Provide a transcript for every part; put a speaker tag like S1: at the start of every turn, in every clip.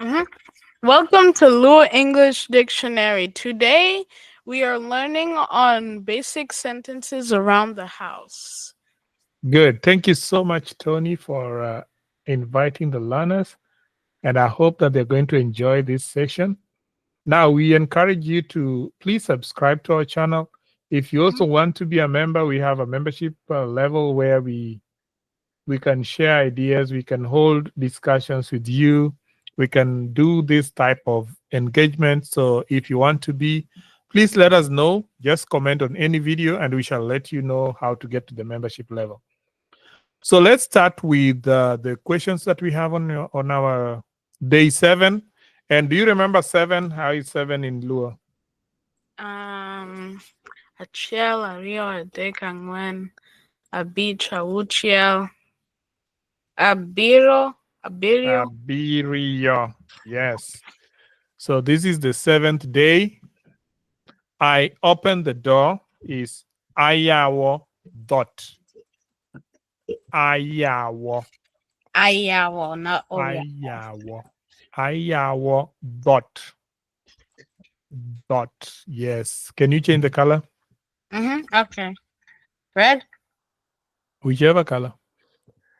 S1: Mhm. Welcome to Lua English Dictionary. Today we are learning on basic sentences around the house.
S2: Good. Thank you so much, Tony, for inviting the learners. And I hope that they're going to enjoy this session. Now, we encourage you to please subscribe to our channel. If you also want to be a member, we have a membership level where we can share ideas, we can hold discussions with you, we can do this type of engagement. So if you want to be, please let us know. Just comment on any video and we shall let you know how to get to the membership level. So let's start with the questions that we have on our day 7. And do you remember 7? How is 7 in Lua?
S1: Achiel, Ario, Adek, Angwen, Abich, Awuchiel, Abiro, Abirio.
S2: Abirio. Yes. So this is the 7th day. I open the door is Ayawo dot. Ayawo.
S1: Ayawo, not Oya.
S2: Ayawo. Ayawo dot. Dot. Yes. Can you change the color?
S1: Okay. Red?
S2: Whichever color.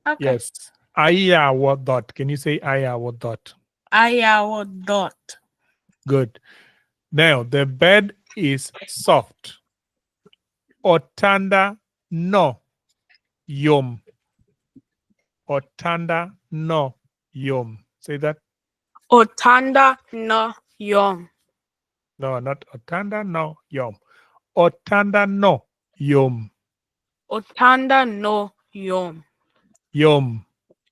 S1: Okay.
S2: Yes. Ayawo dot. Can you say Ayawo dot?
S1: Ayawo dot.
S2: Good. Now the bed is soft. Otanda no yom. Otanda no yom. Say that.
S1: Otanda no yom.
S2: No, not otanda no yom. Otanda no yom.
S1: Otanda no yom.
S2: Yom.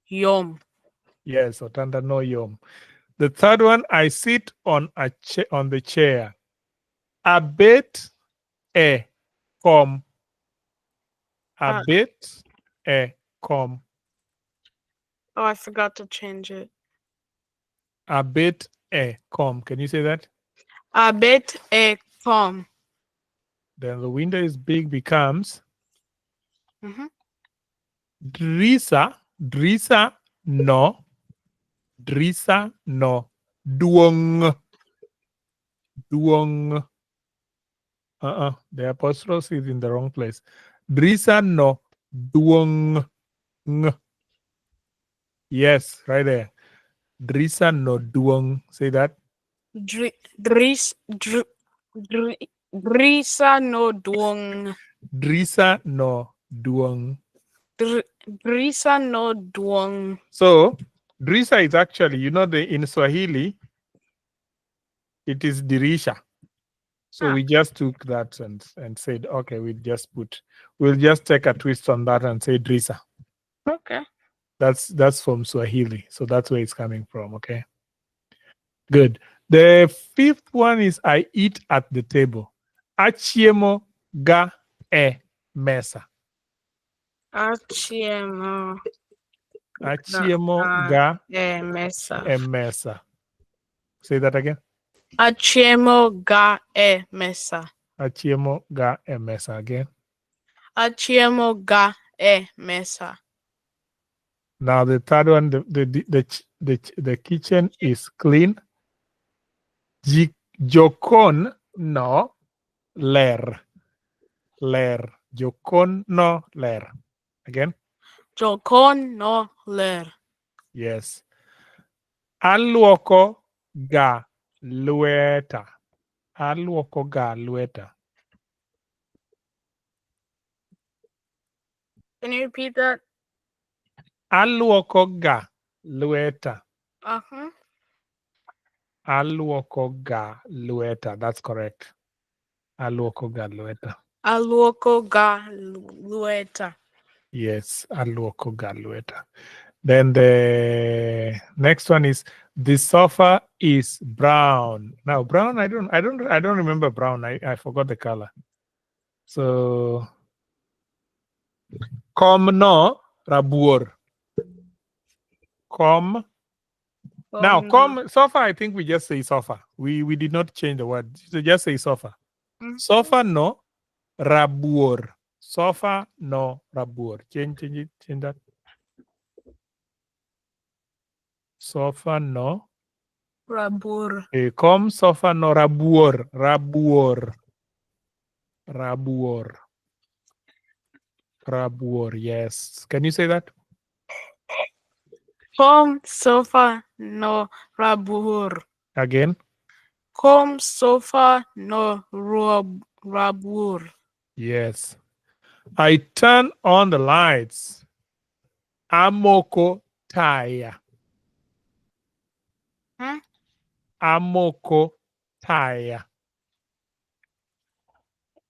S1: Yom.
S2: Yes, otanda no yom. The third one, I sit on on the chair. Abet e kom. Abet e kom.
S1: Oh, I forgot to change it.
S2: Abet e kom. Can you say that?
S1: Abet e kom.
S2: Then the window is big becomes
S1: Mhm.
S2: Drisa. No. Drisa no. Duong. Duong. The apostrophe is in the wrong place. Drisa no. Duong. Yes, right there. Drisa no duong. Say that.
S1: Dri, dris, dr, dri, drisa no duong.
S2: Drisa no duong.
S1: Drisa no duong.
S2: So, Drisa is actually, in Swahili, it is Dirisha. So we just took that and said, okay, we'll just take a twist on that and say Drisa.
S1: Okay.
S2: That's from Swahili. So that's where it's coming from. Okay. Good. The fifth one is I eat at the table. Achiemo ga e mesa.
S1: Achiemo
S2: Achiemo
S1: ga
S2: ga
S1: e mesa.
S2: e mesa. Say that again.
S1: Achiemo ga e mesa.
S2: Achiemo ga e mesa again.
S1: Achiemo ga e mesa.
S2: Now the third one, the kitchen is clean. Jokon no ler. Ler. Jokon no ler. Again.
S1: Jokon no ler.
S2: Yes. Aluoko ga lueta. Aluoko ga lueta.
S1: Can you repeat that?
S2: Aluoko ga lueta.
S1: Uh-huh.
S2: Aluoko ga lueta. That's correct. Aluoko ga lueta.
S1: Aluoko ga lueta.
S2: Yes, aluoko ga lueta. Then the next one is the sofa is brown. Now brown, I don't remember brown. I forgot the color. So kom no rabuor. Kom. Now kom sofa. I think we just say sofa. We did not change the word. So just say sofa. Sofa no rabuor. Sofa no rabuor. Change it. Change that. Sofa no
S1: Rabur.
S2: Kom sofa no rabuor. Rabuor. Rabuor. Rabuor. Yes. Can you say that?
S1: Kom sofa no rabur.
S2: Again.
S1: Kom sofa no rabur.
S2: Yes. I turn on the lights. Amoko taya.
S1: Hmm?
S2: Amoko taya.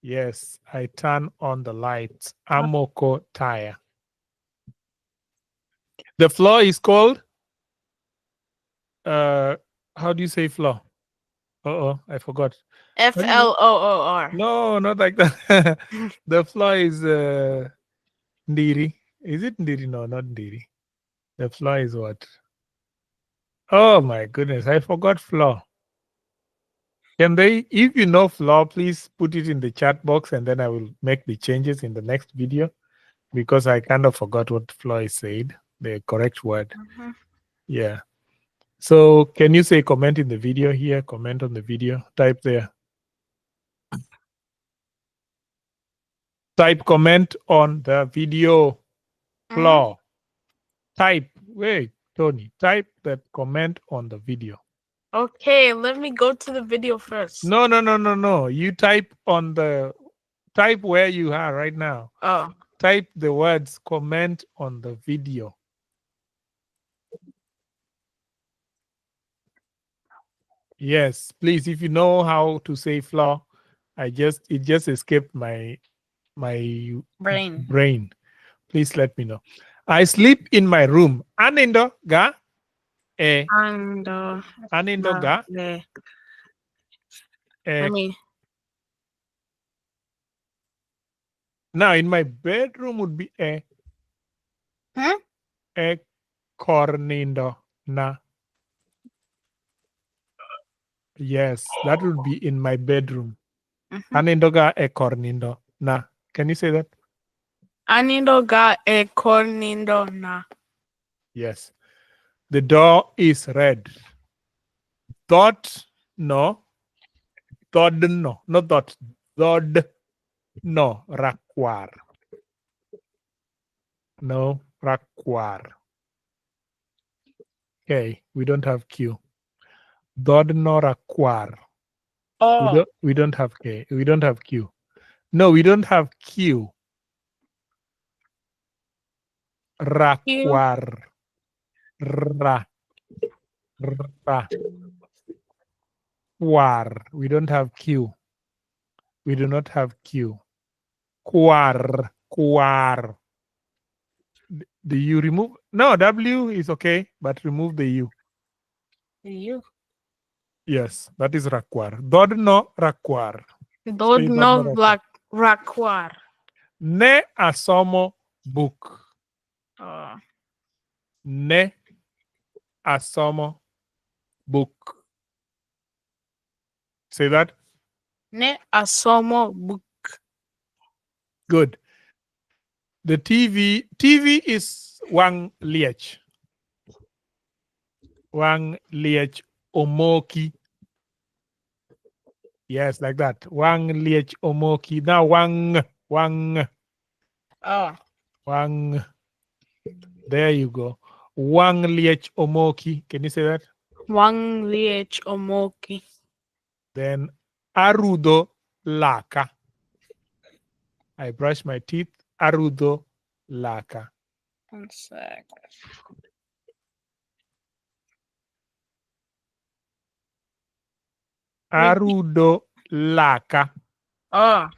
S2: Yes, I turn on the lights. Amoko taya. The floor is called uh how do you say floor? Oh, I forgot. How do you say?
S1: FLOOR.
S2: No, not like that. The floor is ndiri. Is it ndiri? No, not ndiri. The floor is what? Oh my goodness, I forgot floor. Can they, if you know floor, please put it in the chat box and then I will make the changes in the next video because I kind of forgot what floor is said, the correct word.
S1: Mhm.
S2: Yeah. So can you say comment in the video here? Comment on the video. Type there. Type comment on the video.
S1: Mhm.
S2: Floor. Type. Wait, Tony. Type that comment on the video.
S1: Okay, let me go to the video first.
S2: No, no, no, no, no. You type on the type where you are right now.
S1: Oh,
S2: Type the words comment on the video. Yes, please. If you know how to say floor, it just escaped my
S1: brain.
S2: brain. Please let me know. I sleep in my room. Anindo ga e
S1: And
S2: anindo ga
S1: let
S2: e.
S1: me.
S2: Now in my bedroom would be
S1: Hmm?
S2: e cornindo na. Yes, that would be in my bedroom.
S1: Mhm.
S2: Anindo ga e cornindo na. Can you say that?
S1: Anindo ga e cornindo na.
S2: Yes. The door is red. Dot no. Dod no. Not dot. Dod no. Rakwar. No. Rakwar. Okay. We don't have Q. Dod no rakwar.
S1: Oh,
S2: We don't have K. We don't have Q. No, we don't have Q.
S1: you.
S2: Rakwar. Ra. Ra. War. We don't have Q. We do not have Q. Quar. Quar. The U remove. No, W is okay, but remove the U.
S1: You.
S2: Yes, that is rakwar. Dod no rakwar. Say
S1: Dod
S2: dod no
S1: no
S2: rakwar.
S1: black rakwar.
S2: Ne asomo book.
S1: Oh,
S2: Ne asomo book. Say that.
S1: ne asomo book.
S2: Good. The TV is wang liech. Wang liech omoki. Yes, like that. Wang liech omoki. Now
S1: Oh,
S2: wang. There you go. Wang liech omoki. Can you say that?
S1: wang liech omoki.
S2: Then arudo laka. I brush my teeth. Arudo laka.
S1: 1 sec.
S2: Arudo laka.
S1: Oh,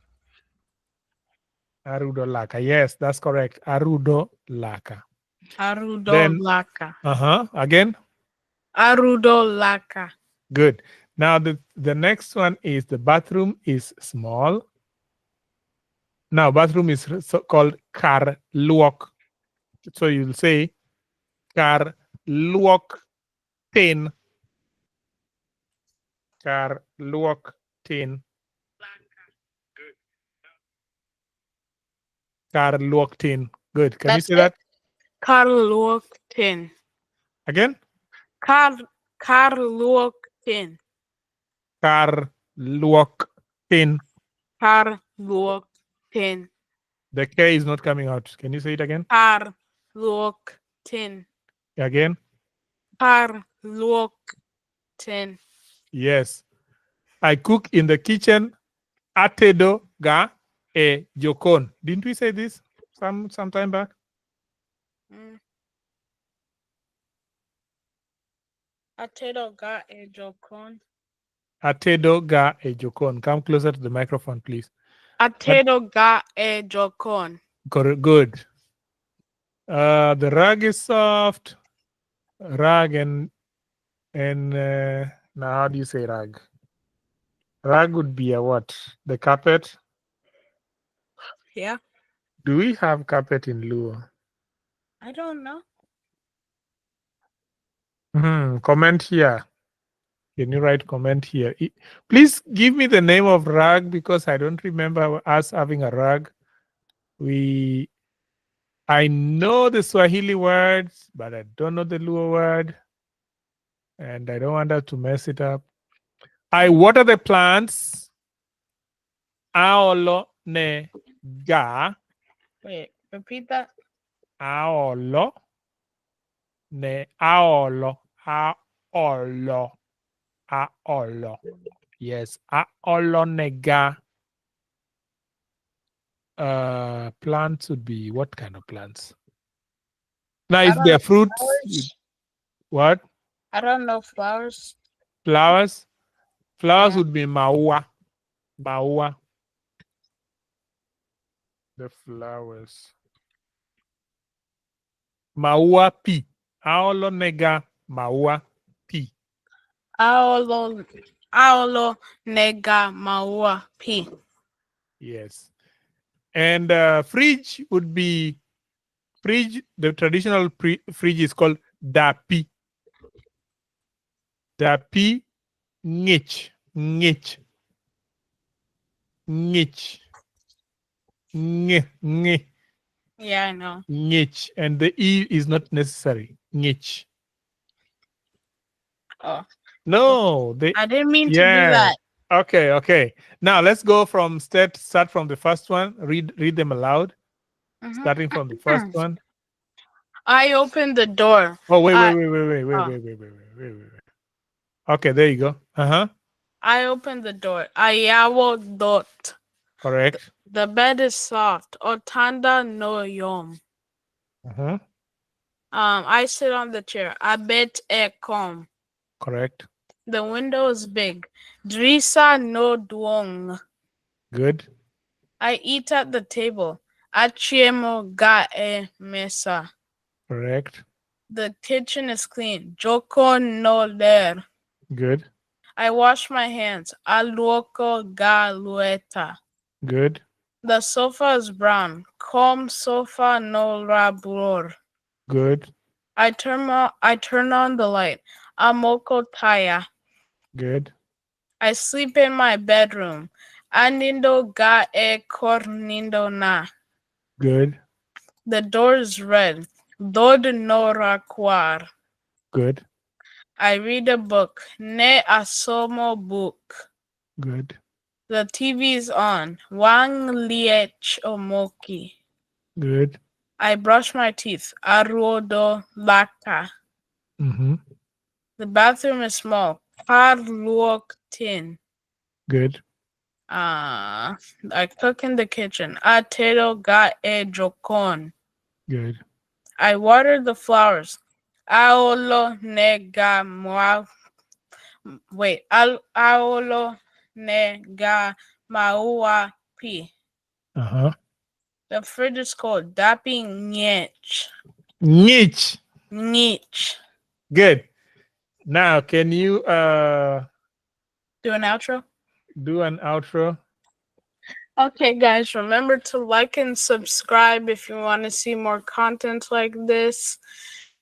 S2: Arudo laka. Yes, that's correct. Arudo laka.
S1: arudo
S2: Then,
S1: laka.
S2: again.
S1: Arudo laka.
S2: Good. Now the next one is the bathroom is small. Now bathroom is called kar luok. So you'll say kar luok tin. Kar luok tin. Kar luok tin. Good. Can you
S1: That's
S2: say
S1: it.
S2: that
S1: Karl tin.
S2: again?
S1: Kar Kar luok tin.
S2: Kar luok tin.
S1: Kar luok tin.
S2: The K is not coming out. Can you say it again?
S1: Kar luok tin.
S2: Again?
S1: Kar luok tin.
S2: Yes. I cook in the kitchen. Atedo ga e jokon. Didn't we say this some time back?
S1: Mm. Atedo ga e jokon.
S2: Atedo ga e jokon. Come closer to the microphone, please.
S1: Atedo ga e jokon.
S2: Good. The rug is soft. Rug and now how do you say rug? Rug would be a what? The carpet.
S1: Yeah.
S2: Do we have carpet in Luo?
S1: I don't know.
S2: Comment here. Can you write comment here? Please give me the name of rug because I don't remember us having a rug. I know the Swahili words, but I don't know the Luo word, and I don't want us to mess it up. I water the plants. Aolo ne ga.
S1: Wait, repeat that.
S2: Aolo ne aolo. Aolo. Aolo. Yes. Aolo nega. Plants would be what kind of plants? Now,
S1: I
S2: if
S1: don't know.
S2: they're fruits,
S1: Flowers?
S2: what?
S1: I don't know flowers.
S2: Flowers? Flowers
S1: Yeah.
S2: would be maua. Maua. The flowers. Maua pi. Aolo nega maua pi.
S1: Aolo Aolo nega maua pi.
S2: Yes. And fridge would be fridge. The traditional fridge is called dapi. Dapi ngich. Ngich. Ngich. Ngich.
S1: Yeah, I know.
S2: Ngich. And the E is not necessary. Ngich.
S1: Oh,
S2: No, they
S1: I didn't mean to do
S2: yeah.
S1: that.
S2: Okay. Now let's go from start from the first one. Read them aloud. Starting from the first
S1: Mhm.
S2: one.
S1: I opened the door.
S2: Oh wait, wait,
S1: I
S2: wait, wait, wait, wait,
S1: oh,
S2: wait, wait, wait, wait, wait, wait. Okay, there you go. Uh-huh.
S1: I opened the door. Ayawo dot.
S2: Correct.
S1: The bed is soft. Otanda no yom.
S2: Uh-huh.
S1: I sit on the chair. I bet e com.
S2: Correct.
S1: The window is big. Drisa no duong.
S2: Good.
S1: I eat at the table. Achiemo ga e mesa.
S2: Correct.
S1: The kitchen is clean. Joko no ler.
S2: Good.
S1: I wash my hands. Aluoko ga lueta.
S2: Good.
S1: The sofa is brown. Com sofa no rabur.
S2: Good.
S1: I turn on the light. Amoko taya.
S2: Good.
S1: I sleep in my bedroom. Anindo ga e cornindo na.
S2: Good.
S1: The door is red. Dod no raquar.
S2: Good.
S1: I read a book. Ne asomo book.
S2: Good.
S1: The TV is on. Wang liech omoki.
S2: Good.
S1: I brush my teeth. Aruodo laka.
S2: Mm-hmm.
S1: The bathroom is small. Par luok tin.
S2: Good.
S1: I cook in the kitchen. Atero ga e jokon.
S2: Good.
S1: I water the flowers. Aolo nega mua. Wait. Aolo nega maua pi.
S2: Uh-huh.
S1: The fridge is cold. Dapping nyech.
S2: Niche.
S1: Nyech.
S2: Good. Now, can you
S1: Do an outro?
S2: do an outro?
S1: Okay, guys, remember to like and subscribe if you want to see more content like this.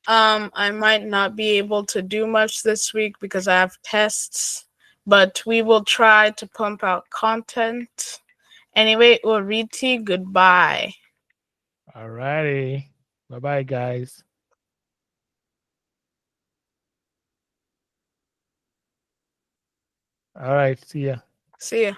S1: I might not be able to do much this week because I have tests, but we will try to pump out content. Anyway, Uriti, goodbye.
S2: All righty. Bye-bye, guys. All right. See ya.
S1: See ya.